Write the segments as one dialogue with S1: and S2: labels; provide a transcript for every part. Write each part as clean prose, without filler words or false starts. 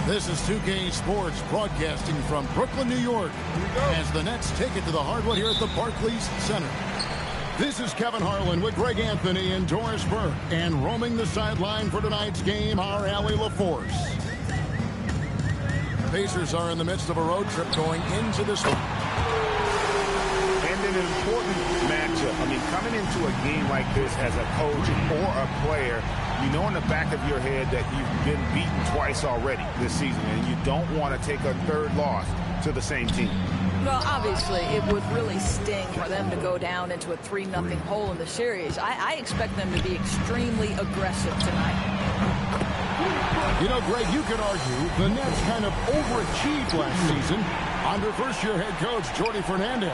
S1: This is 2K Sports broadcasting from Brooklyn, New York, as the Nets take it to the hardwood here at the Barclays Center. This is Kevin Harlan with Greg Anthony and Doris Burke, and roaming the sideline for tonight's game, our Allie LaForce. The Pacers are in the midst of a road trip going into this one.
S2: And an important matchup. I mean, coming into a game like this as a coach or a player, you know in the back of your head that you've been beaten twice already this season, and you don't want to take a third loss to the same team.
S3: Well, obviously, it would really sting for them to go down into a 3-0 hole in the series. I expect them to be extremely aggressive tonight.
S1: You know, Greg, you could argue the Nets kind of overachieved last season under first-year head coach Jordi Fernandez.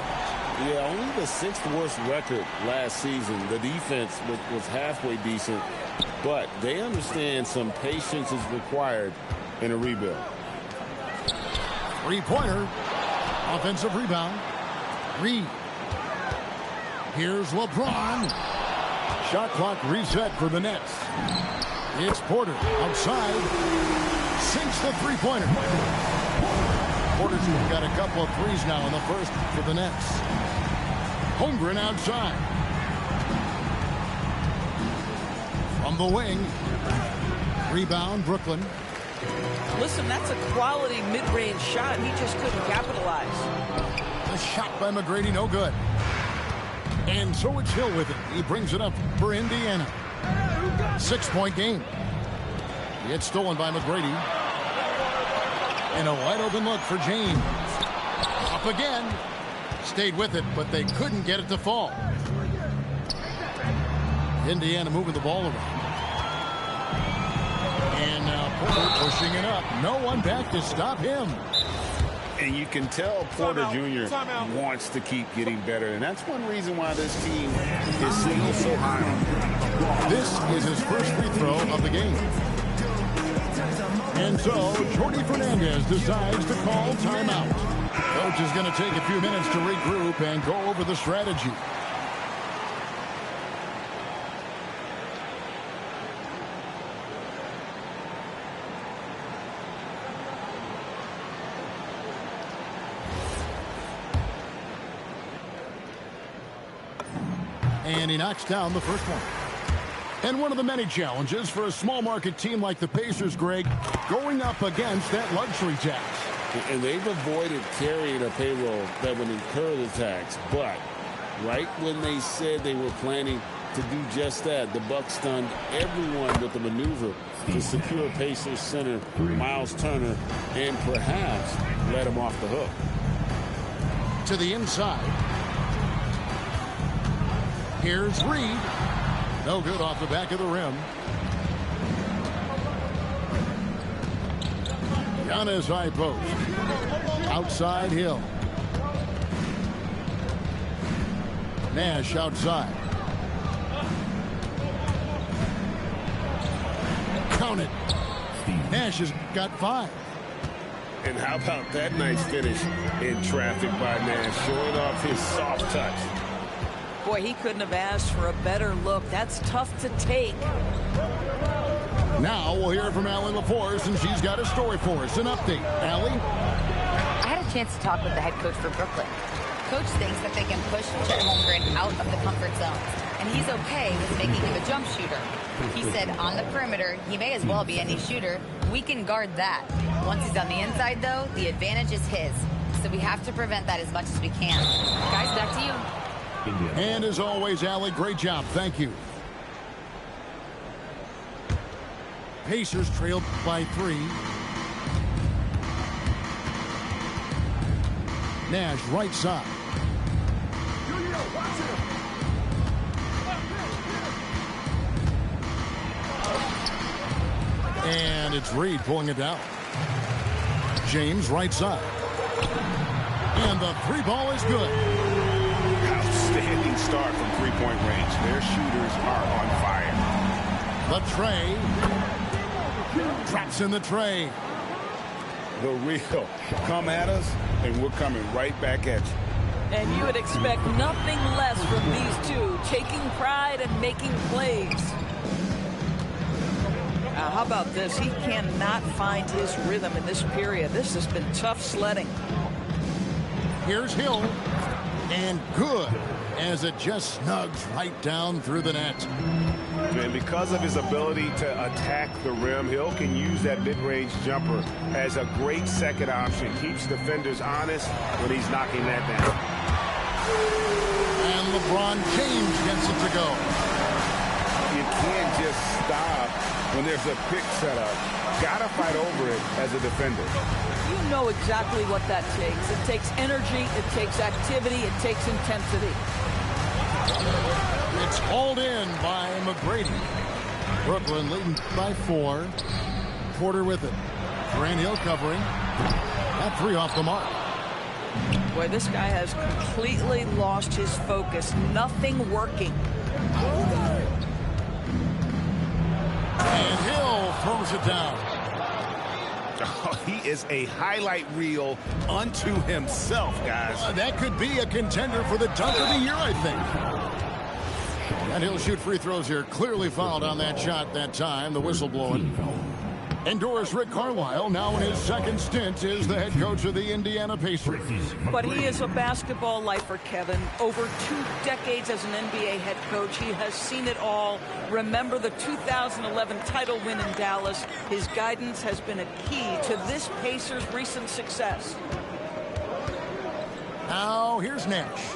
S4: Yeah, only the 6th worst record last season. The defense was halfway decent, but they understand some patience is required in a rebuild.
S1: Three-pointer. Offensive rebound. Reed. Here's LeBron. Shot clock reset for the Nets. It's Porter outside. Sinks the three-pointer. Porter's got a couple of threes now in the first for the Nets. Holmgren outside. From the wing. Rebound, Brooklyn.
S3: Listen, that's a quality mid-range shot. He just couldn't capitalize.
S1: The shot by McGrady, no good. And so it's Hill with it. He brings it up for Indiana. 6-point game. It's stolen by McGrady. And a wide open look for James. Up again. Stayed with it, but they couldn't get it to fall. Indiana moving the ball around. And now Porter pushing it up. No one back to stop him.
S2: And you can tell Porter Jr. wants to keep getting better. And that's one reason why this team is still so high on him.
S1: This is his first free throw of the game. And so Jordi Fernandez decides to call timeout. Coach is going to take a few minutes to regroup and go over the strategy. And he knocks down the first one. And one of the many challenges for a small market team like the Pacers, Greg, going up against that luxury tax.
S4: And they've avoided carrying a payroll that would incur the tax. But right when they said they were planning to do just that, the Bucks stunned everyone with the maneuver to secure Pacers center Miles Turner and perhaps let him off the hook.
S1: To the inside. Here's Reed. No good off the back of the rim. Giannis high post. Outside Hill. Nash outside. Count it. Nash has got 5.
S4: And how about that nice finish in traffic by Nash, showing off his soft touch.
S3: Boy, he couldn't have asked for a better look. That's tough to take.
S1: Now we'll hear from Allie LaForce, and she's got a story for us. An update. Allie?
S5: I had a chance to talk with the head coach for Brooklyn. Coach thinks that they can push Chet Holmgren out of the comfort zone, and he's okay with making him a jump shooter. He said on the perimeter, he may as well be any shooter. We can guard that. Once he's on the inside, though, the advantage is his. So we have to prevent that as much as we can. Guys, back to you.
S1: And as always, Allie, great job. Thank you. Pacers trailed by 3. Nash right side. And it's Reed pulling it down. James right side. And the 3 ball is good.
S2: Outstanding start from three-point range. Their shooters are on fire.
S1: The tray. Traps in the tray.
S2: The real. Come at us, and we're coming right back at you.
S3: And you would expect nothing less from these two, taking pride and making plays. How about this? He cannot find his rhythm in this period. This has been tough sledding.
S1: Here's Hill. And good, as it just snugs right down through the net.
S2: And because of his ability to attack the rim, Hill can use that mid-range jumper as a great second option. Keeps defenders honest when he's knocking that down.
S1: And LeBron James gets it to go.
S2: You can't just stop when there's a pick set up. Gotta fight over it as a defender.
S3: You know exactly what that takes. It takes energy, it takes activity, it takes intensity.
S1: It's hauled in by McGrady. Brooklyn leading by 4. Porter with it. Grant Hill covering. That 3 off the mark.
S3: Boy, this guy has completely lost his focus. Nothing working.
S1: And Hill throws it down.
S2: Oh, he is a highlight reel unto himself, guys.
S1: That could be a contender for the dunk of the year, I think. And he'll shoot free throws here. Clearly fouled on that shot that time. The whistle blowing. Endorse Rick Carlisle, now in his second stint, is the head coach of the Indiana Pacers.
S3: But he is a basketball lifer, Kevin. Over 2 decades as an NBA head coach, he has seen it all. Remember the 2011 title win in Dallas. His guidance has been a key to this Pacers' recent success.
S1: Now, here's Nash.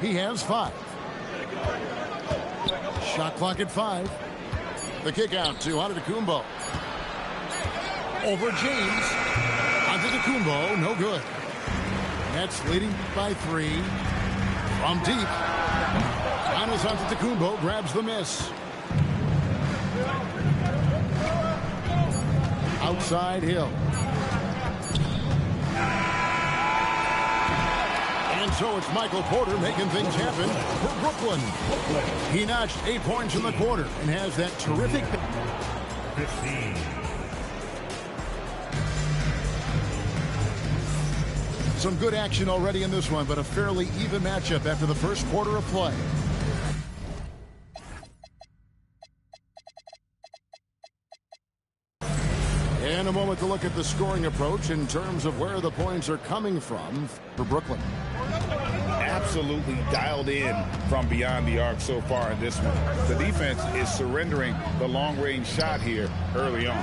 S1: He has 5. Shot clock at 5. The kick out to Antetokounmpo. Over James. Antetokounmpo, no good. Nets leading by 3. From deep. Giannis Antetokounmpo grabs the miss. Outside Hill. And so it's Michael Porter making things happen for Brooklyn. He notched 8 points in the quarter and has that terrific
S6: 15.
S1: Some good action already in this one, but a fairly even matchup after the first quarter of play. And a moment to look at the scoring approach in terms of where the points are coming from for Brooklyn.
S2: Absolutely dialed in from beyond the arc so far in this one. The defense is surrendering the long-range shot here early on.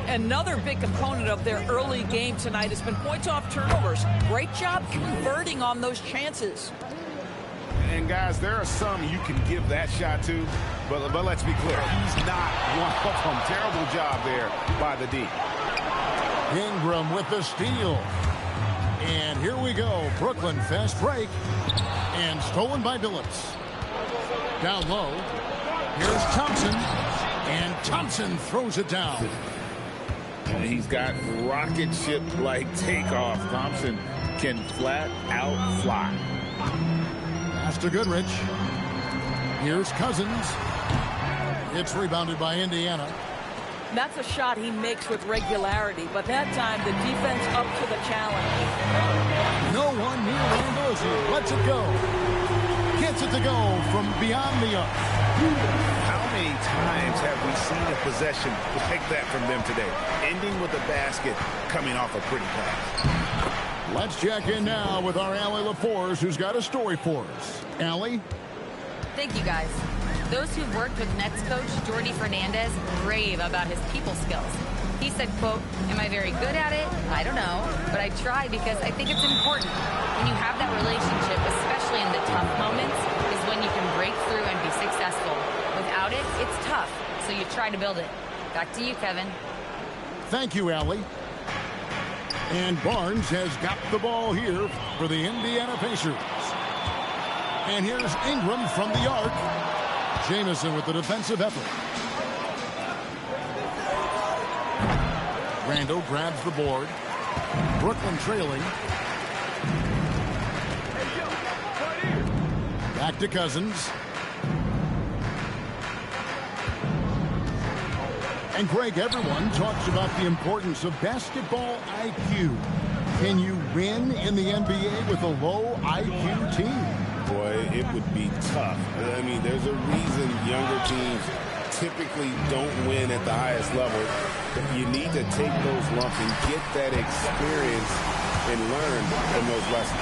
S3: Another big component of their early game tonight has been points off turnovers. Great job converting on those chances.
S2: And guys, there are some you can give that shot to, but let's be clear, he's not one of them. Terrible job there by the D.
S1: Ingram with the steal. And here we go. Brooklyn fast break. And stolen by Billups. Down low. Here's Thompson. And Thompson throws it down.
S2: And he's got rocket ship-like takeoff. Thompson can flat out fly.
S1: Pass to Goodrich. Here's Cousins. It's rebounded by Indiana.
S3: That's a shot he makes with regularity, but that time the defense up to the challenge.
S1: No one near Randle as he lets it go. Gets it to go from beyond the arc.
S2: How many times have we seen a possession like that from them today? Ending with a basket, coming off a pretty pass.
S1: Let's check in now with our Allie LaForce, who's got a story for us. Allie?
S5: Thank you, guys. Those who've worked with Nets coach Jordi Fernandez rave about his people skills. He said, quote, "Am I very good at it? I don't know, but I try because I think it's important. When you have that relationship, especially in the tough moments, is when you can break through and be successful. Without it, it's tough, so you try to build it." Back to you, Kevin.
S1: Thank you, Allie. And Barnes has got the ball here for the Indiana Pacers. And here's Ingram from the arc. Jamison with the defensive effort. Randle grabs the board. Brooklyn trailing. Back to Cousins. And Greg, everyone talks about the importance of basketball IQ. Can you win in the NBA with a low IQ team?
S2: Boy, it would be tough. I mean, there's a reason younger teams
S4: typically don't win at the highest level. You need to take those lumps and get that experience and learn from those lessons.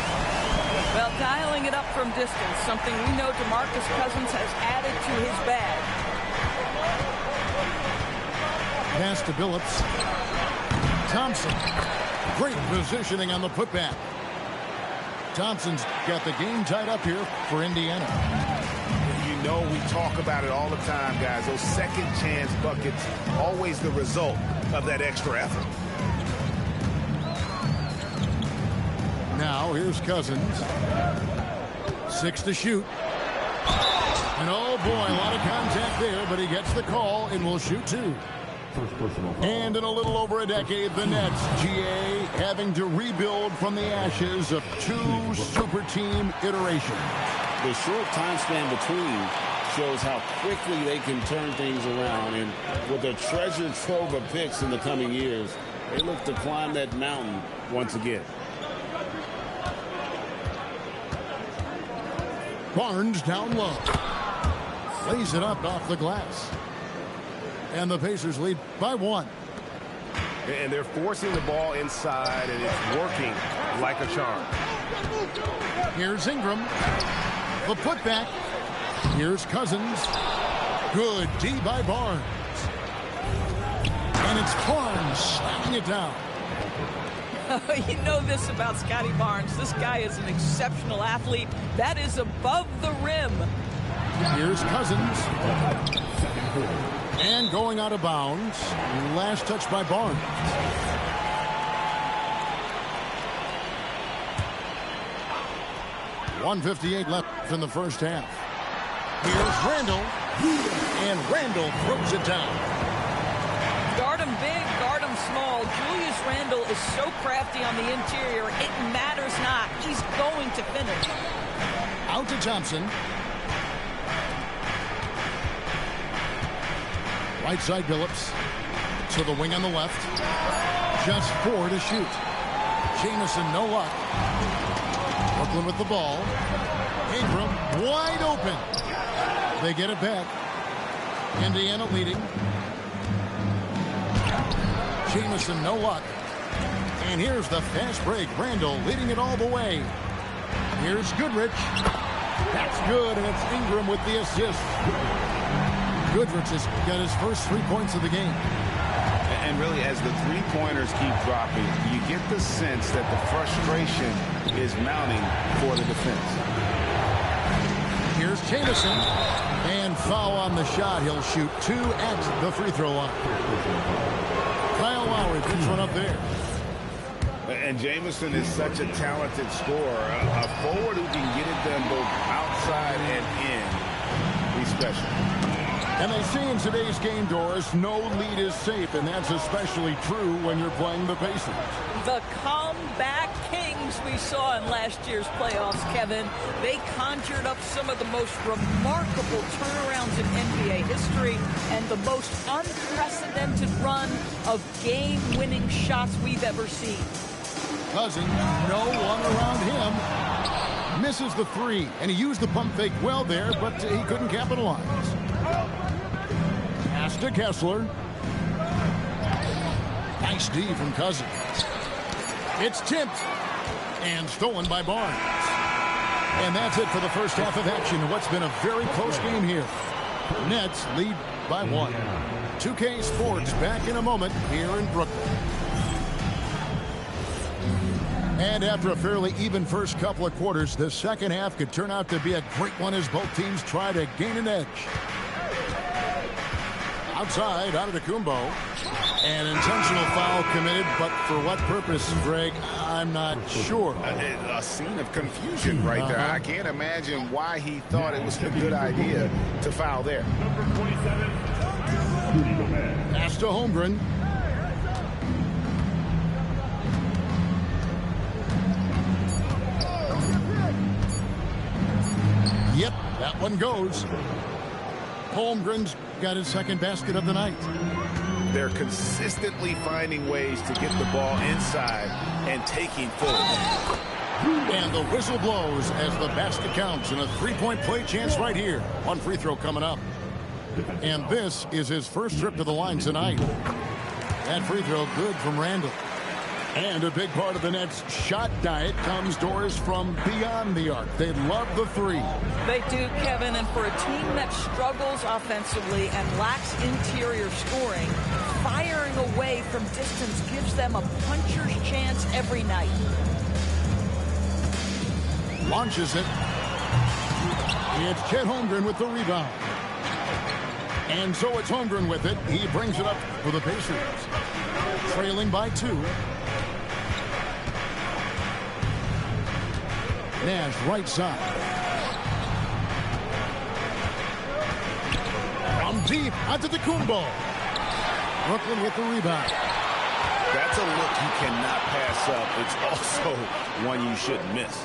S3: Well, dialing it up from distance, something we know DeMarcus Cousins has added to his bag.
S1: Pass to Billups. Thompson. Great positioning on the putback. Thompson's got the game tied up here for Indiana.
S2: You know, we talk about it all the time, guys. Those second chance buckets, always the result of that extra effort.
S1: Now, here's Cousins. 6 to shoot. And oh boy, a lot of contact there, but he gets the call and will shoot 2. And in a little over a decade, the Nets, GA, having to rebuild from the ashes of 2 super team iterations.
S4: The short time span between shows how quickly they can turn things around. And with a treasure trove of picks in the coming years, they look to climb that mountain once again.
S1: Barnes down low. Lays it up off the glass. And the Pacers lead by 1.
S2: And they're forcing the ball inside, and it's working like a charm.
S1: Here's Ingram. The putback. Here's Cousins. Good D by Barnes. And it's Barnes slapping it down.
S3: You know this about Scotty Barnes. This guy is an exceptional athlete. That is above the rim.
S1: Here's Cousins. And going out of bounds. Last touch by Barnes. .158 left in the first half. Here's Randall. And Randall throws it down.
S3: Guard him big, guard him small. Julius Randle is so crafty on the interior, it matters not. He's going to finish.
S1: Out to Thompson. Right side Billups. To the wing on the left. Just 4 to shoot. Jamison, no luck. Brooklyn with the ball. Ingram wide open. They get it back. Indiana leading. Jamison, no luck. And here's the fast break. Randall leading it all the way. Here's Goodrich. That's good, and it's Ingram with the assist. Goodrich has got his first 3 points of the game.
S2: And really, as the three-pointers keep dropping, you get the sense that the frustration is mounting for the defense.
S1: Here's Jamison. And foul on the shot. He'll shoot 2 at the free throw line. Kyle Lowry puts one up there.
S2: And Jamison is such a talented scorer. A forward who can get it done both outside and in. He's special.
S1: And they say in today's game, Doris, no lead is safe, and that's especially true when you're playing the Pacers.
S3: The comeback kings we saw in last year's playoffs, Kevin. They conjured up some of the most remarkable turnarounds in NBA history and the most unprecedented run of game-winning shots we've ever seen.
S1: Cousins, no one around him. Misses the 3, and he used the pump fake well there, but he couldn't capitalize. Pass to Kessler. Nice D from Cousins. It's tipped and stolen by Barnes. And that's it for the first half of action in what's been a very close game here. Nets lead by 1. 2K Sports back in a moment here in Brooklyn. And after a fairly even first couple of quarters, the second half could turn out to be a great one as both teams try to gain an edge. Outside, Antetokounmpo. An intentional foul committed, but for what purpose, Greg, I'm not sure.
S2: A scene of confusion right there. I can't imagine why he thought it was a good idea to foul there.
S1: Pass to Holmgren. Yep, that one goes. Holmgren's got his second basket of the night.
S2: They're consistently finding ways to get the ball inside and taking full.
S1: And the whistle blows as the basket counts, and a 3-point play chance right here. One free throw coming up. And this is his first trip to the line tonight. That free throw good from Randall. And a big part of the Nets' shot diet comes, Doris, from beyond the arc. They love the three.
S3: They do, Kevin, and for a team that struggles offensively and lacks interior scoring, firing away from distance gives them a puncher's chance every night.
S1: Launches it. It's Chet Holmgren with the rebound. And so it's Holmgren with it. He brings it up for the Pacers. Trailing by 2. Nash right side. From deep, Antetokounmpo. Brooklyn with the rebound.
S2: That's a look you cannot pass up. It's also one you shouldn't miss.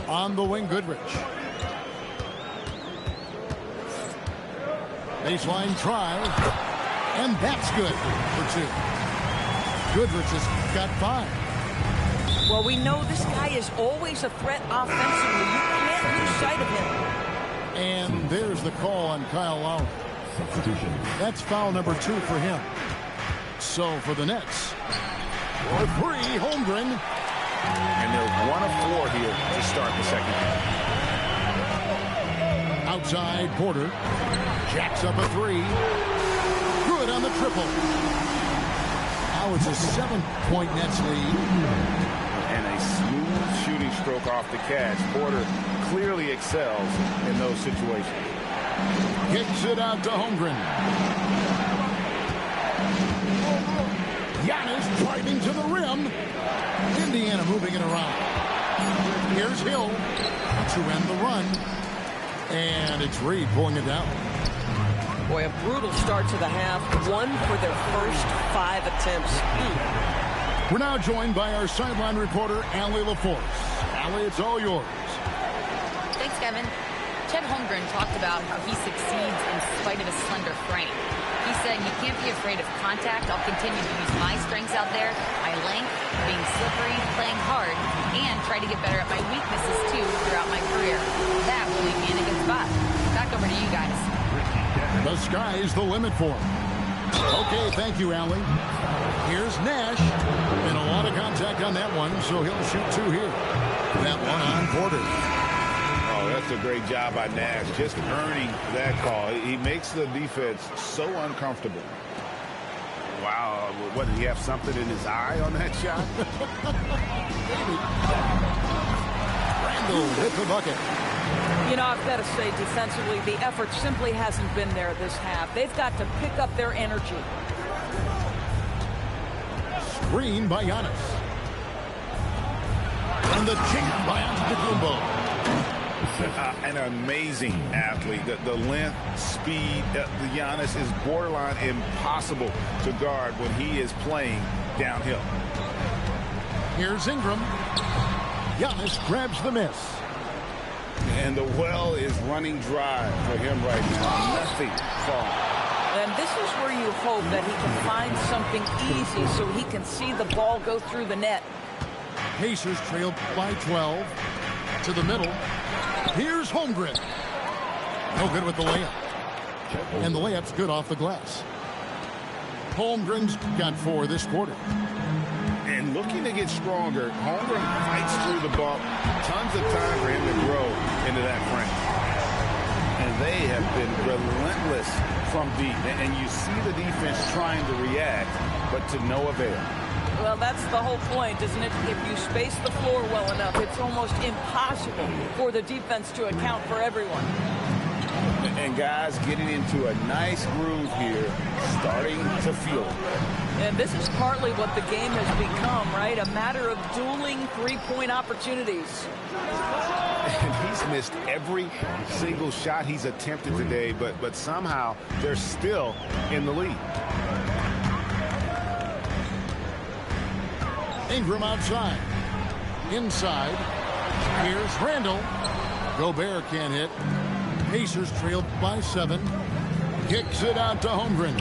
S1: On the wing, Goodrich. Baseline try. And that's good for 2. Goodrich has got 5.
S3: Well, we know this guy is always a threat offensively. You can't lose sight of him.
S1: And there's the call on Kyle Lowry.
S6: Substitution.
S1: That's foul number 2 for him. So for the Nets, for 3, Holmgren.
S2: And they're 1 of 4 here to start the second half.
S1: Outside, Porter. Jacks up a 3. Good on the triple. Now it's a 7-point Nets lead.
S2: And a smooth shooting stroke off the catch. Porter clearly excels in those situations.
S1: Kicks it out to Holmgren. Giannis driving to the rim. Indiana moving it around. Here's Hill to end the run. And it's Reed pulling it down.
S3: Boy, a brutal start to the half. 1 for their first 5 attempts.
S1: We're now joined by our sideline reporter, Allie LaForce. Allie, it's all yours.
S5: Thanks, Kevin. Chet Holmgren talked about how he succeeds in spite of his slender frame. He said, "You can't be afraid of contact. I'll continue to use my strengths out there, my length, being slippery, playing hard, and try to get better at my weaknesses, too, throughout my career. That will leave me in a good spot." Back over to you guys.
S1: The sky's the limit for him. Okay, thank you, Allie. Here's Nash. And a lot of contact on that one, so he'll shoot 2 here. That one on Porter.
S2: Oh, that's a great job by Nash, just earning that call. He makes the defense so uncomfortable. Wow, what, did he have something in his eye on that shot?
S1: Randall hit the bucket.
S3: You know, I've got to say, defensively, the effort simply hasn't been there this half. They've got to pick up their energy.
S1: Screen by Giannis. And the jam by Antetokounmpo.
S2: An amazing athlete. The length, speed, the Giannis is borderline impossible to guard when he is playing downhill.
S1: Here's Ingram. Giannis grabs the miss.
S2: And the well is running dry for him right now. Nothing falling.
S3: And this is where you hope that he can find something easy so he can see the ball go through the net.
S1: Pacers trailed by 12. To the middle. Here's Holmgren. No good with the layup. And the layup's good off the glass. Holmgren's got 4 this quarter.
S2: And looking to get stronger, Holmgren fights through the bump. Tons of time for him to grow into that frame. And they have been relentless from deep. And you see the defense trying to react, but to no avail.
S3: Well, that's the whole point, isn't it? If you space the floor well enough, it's almost impossible for the defense to account for everyone.
S2: And guys getting into a nice groove here, starting to feel it.
S3: And this is partly what the game has become, right? A matter of dueling three-point opportunities.
S2: And he's missed every single shot he's attempted today, but somehow they're still in the lead.
S1: Ingram outside. Inside. Here's Randall. Gobert can't hit. Pacers trailed by 7. Kicks it out to Holmgren.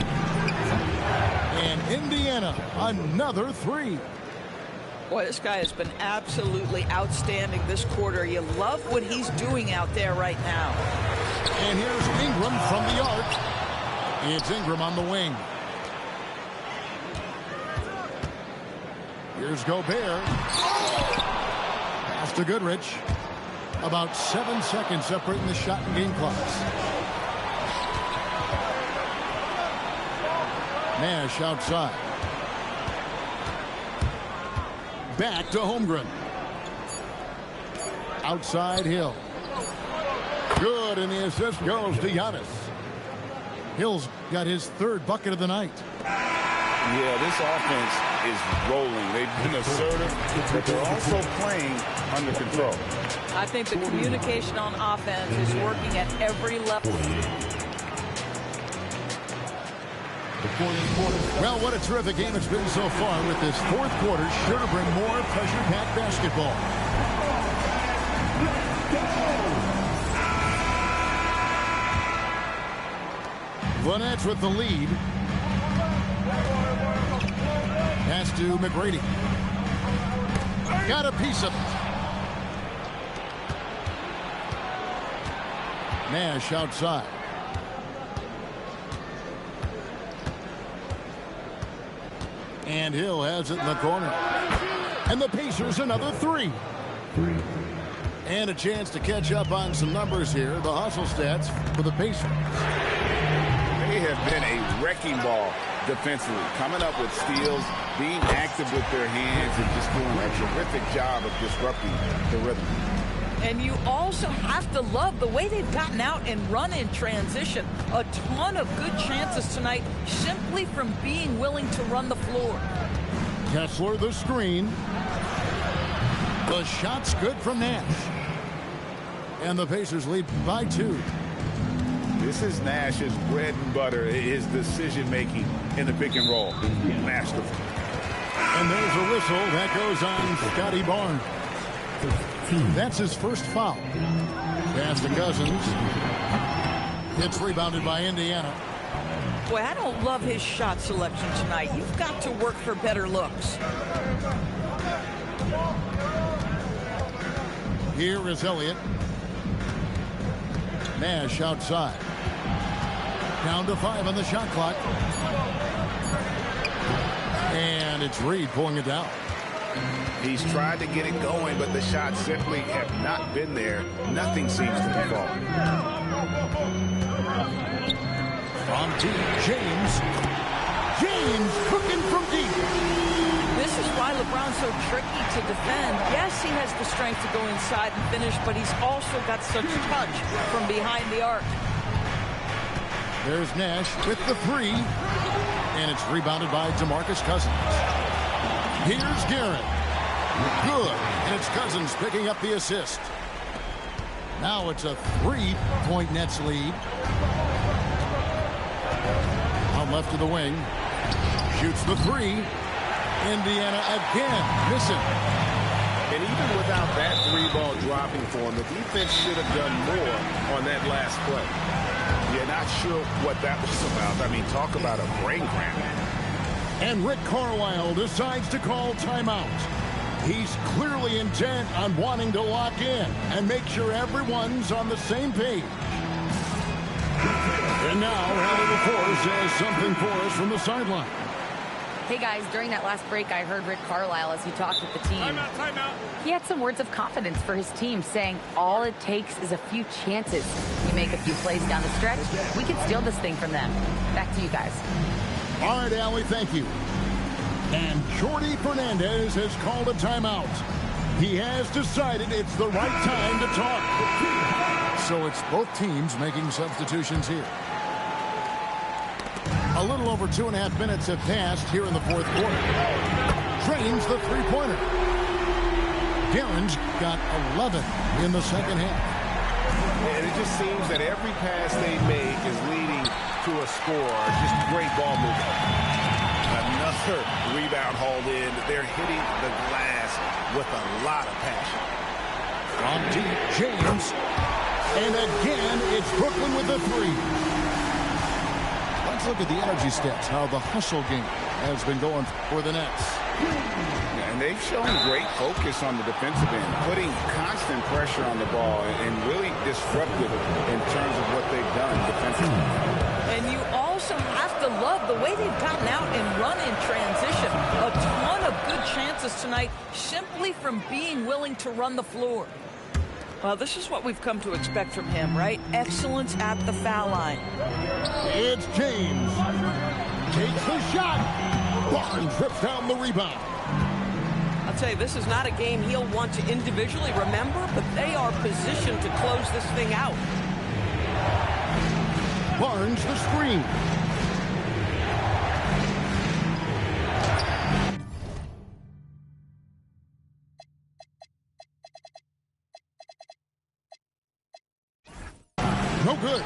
S1: And Indiana, another 3.
S3: Boy, this guy has been absolutely outstanding this quarter. You love what he's doing out there right now.
S1: And here's Ingram from the arc. It's Ingram on the wing. Here's Gobert. Pass to Goodrich. About 7 seconds separating the shot and game clocks. Nash outside. Back to Holmgren. Outside Hill. Good, and the assist goes to Giannis. Hill's got his 3rd bucket of the night.
S2: Yeah, this offense is rolling. They've been assertive, but they're also playing under control.
S3: I think the communication on offense is working at every level.
S1: Well, what a terrific game it's been so far, with this 4th quarter sure to bring more pressure-packed basketball. The Nets with the lead. Pass to McGrady. Got a piece of it. Nash outside. And Hill has it in the corner. And the Pacers another 3. And a chance to catch up on some numbers here. The hustle stats for the Pacers.
S2: They have been a wrecking ball defensively, coming up with steals, being active with their hands, and just doing a terrific job of disrupting the rhythm.
S3: And you also have to love the way they've gotten out and run in transition. A ton of good chances tonight simply from being willing to run the floor.
S1: Kessler the screen. The shot's good from Nash. And the Pacers lead by 2.
S2: This is Nash's bread and butter, his decision-making in the pick and roll. Masterful.
S1: And there's a whistle that goes on Scotty Barnes. That's his first foul. Pass to Cousins. It's rebounded by Indiana.
S3: Boy, I don't love his shot selection tonight. You've got to work for better looks.
S1: Here is Elliott. Nash outside. Down to 5 on the shot clock. And it's Reed pulling it down.
S2: He's tried to get it going, but the shots simply have not been there. Nothing seems to be falling.
S1: From deep, James. James cooking from deep.
S3: This is why LeBron's so tricky to defend. Yes, he has the strength to go inside and finish, but he's also got such touch from behind the arc.
S1: There's Nash with the 3. And it's rebounded by DeMarcus Cousins. Here's Garrett. Good. And it's Cousins picking up the assist. Now it's a 3-point Nets lead. Out left to the wing. Shoots the 3. Indiana again missing.
S2: And even without that 3-ball dropping for him, the defense should have done more on that last play. Yeah, not sure what that was about. I mean, talk about a brain cramp.
S1: And Rick Carlisle decides to call timeout. He's clearly intent on wanting to lock in and make sure everyone's on the same page. And now, Allie LaForce has something for us from the sideline.
S5: Hey guys, during that last break, I heard Rick Carlisle as he talked with the team.
S2: Timeout.
S5: He had some words of confidence for his team, saying all it takes is a few chances. You make a few plays down the stretch, we can steal this thing from them. Back to you guys.
S1: All right, Allie, thank you. And Jordi Fernandez has called a timeout. He has decided it's the right time to talk. So it's both teams making substitutions here. A little over 2.5 minutes have passed here in the 4th quarter. Drains the 3-pointer. Darren's got 11 in the second half.
S2: And it just seems that every pass they make is leading to a score. Just great ball movement. Another rebound hauled in. They're hitting the glass with a lot of passion.
S1: From deep, James. And again, it's Brooklyn with the 3. Let's look at the energy stats, how the hustle game has been going for the Nets.
S2: And they've shown great focus on the defensive end, putting constant pressure on the ball and really disruptive in terms of what they've done defensively.
S3: And you also have to love the way they've gotten out and run in transition. A ton of good chances tonight simply from being willing to run the floor. Well, this is what we've come to expect from him, right? Excellence at the foul line.
S1: It's James. Takes the shot. Barnes rips down the rebound.
S3: I'll tell you, this is not a game he'll want to individually remember, but they are positioned to close this thing out.
S1: Barnes the screen. No good.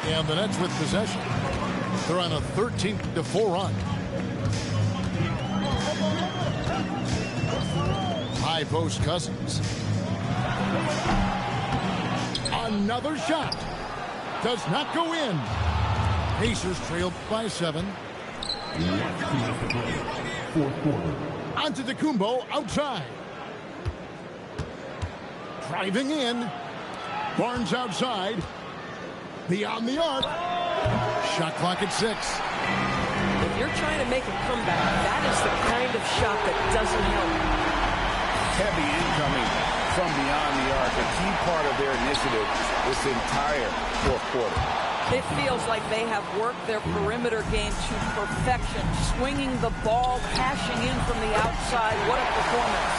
S1: And the Nets with possession. They're on a 13-4 run. High post Cousins. Another shot. Does not go in. Pacers trailed by 7. Antetokounmpo outside. Driving in. Barnes outside. Beyond the arc. Shot clock at 6.
S3: If you're trying to make a comeback, that is the kind of shot that doesn't help.
S2: Heavy incoming from beyond the arc, a key part of their initiative this entire fourth quarter.
S3: It feels like they have worked their perimeter game to perfection, swinging the ball, cashing in from the outside. What a performance.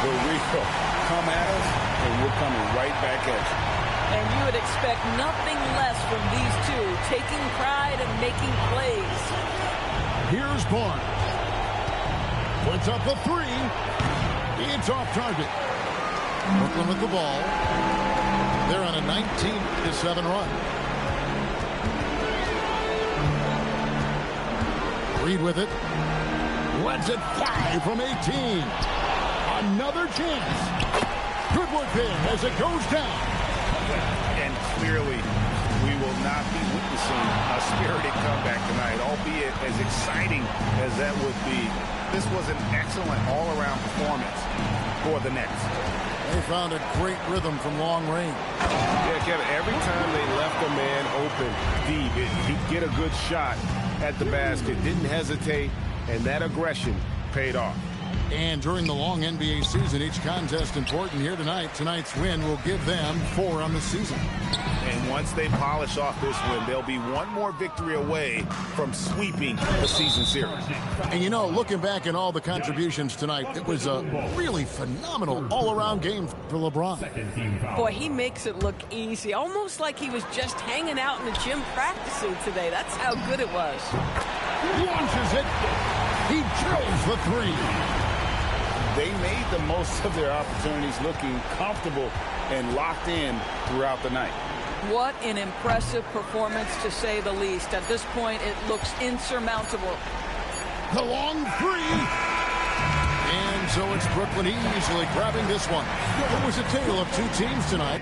S2: The Rico, come at us, and we're coming right back at you.
S3: And you would expect nothing less from these two, taking pride and making plays.
S1: Here's Barnes. Puts up a 3. It's off target. Brooklyn with the ball. They're on a 19-7 run. Reed with it. Lets it fly from 18. Another chance. Good work there as it goes down.
S2: And clearly, we will not be witnessing a spirited comeback tonight, albeit as exciting as that would be. This was an excellent all-around performance for the Nets.
S1: They found a great rhythm from long range.
S2: Yeah, Kevin, every time they left a man open deep, he'd get a good shot at the basket, didn't hesitate, and that aggression paid off.
S1: And during the long NBA season, each contest important here tonight. Tonight's win will give them 4 on the season.
S2: And once they polish off this win, they'll be one more victory away from sweeping the season series.
S1: And you know, looking back at all the contributions tonight, it was a really phenomenal all-around game for LeBron.
S3: Boy, he makes it look easy, almost like he was just hanging out in the gym practicing today. That's how good it was.
S1: Launches it. He drills the 3.
S2: They made the most of their opportunities, looking comfortable and locked in throughout the night.
S3: What an impressive performance, to say the least. At this point, it looks insurmountable.
S1: The long 3. And so it's Brooklyn easily grabbing this one. It was a tale of 2 teams tonight.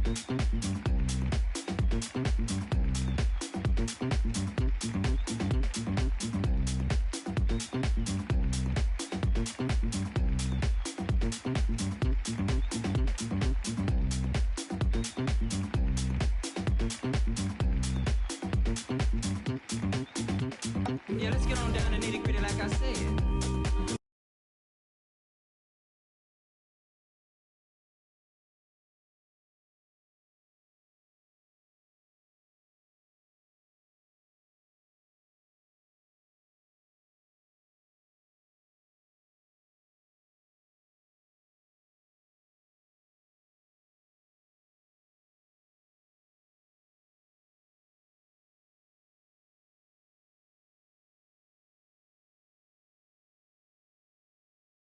S1: it.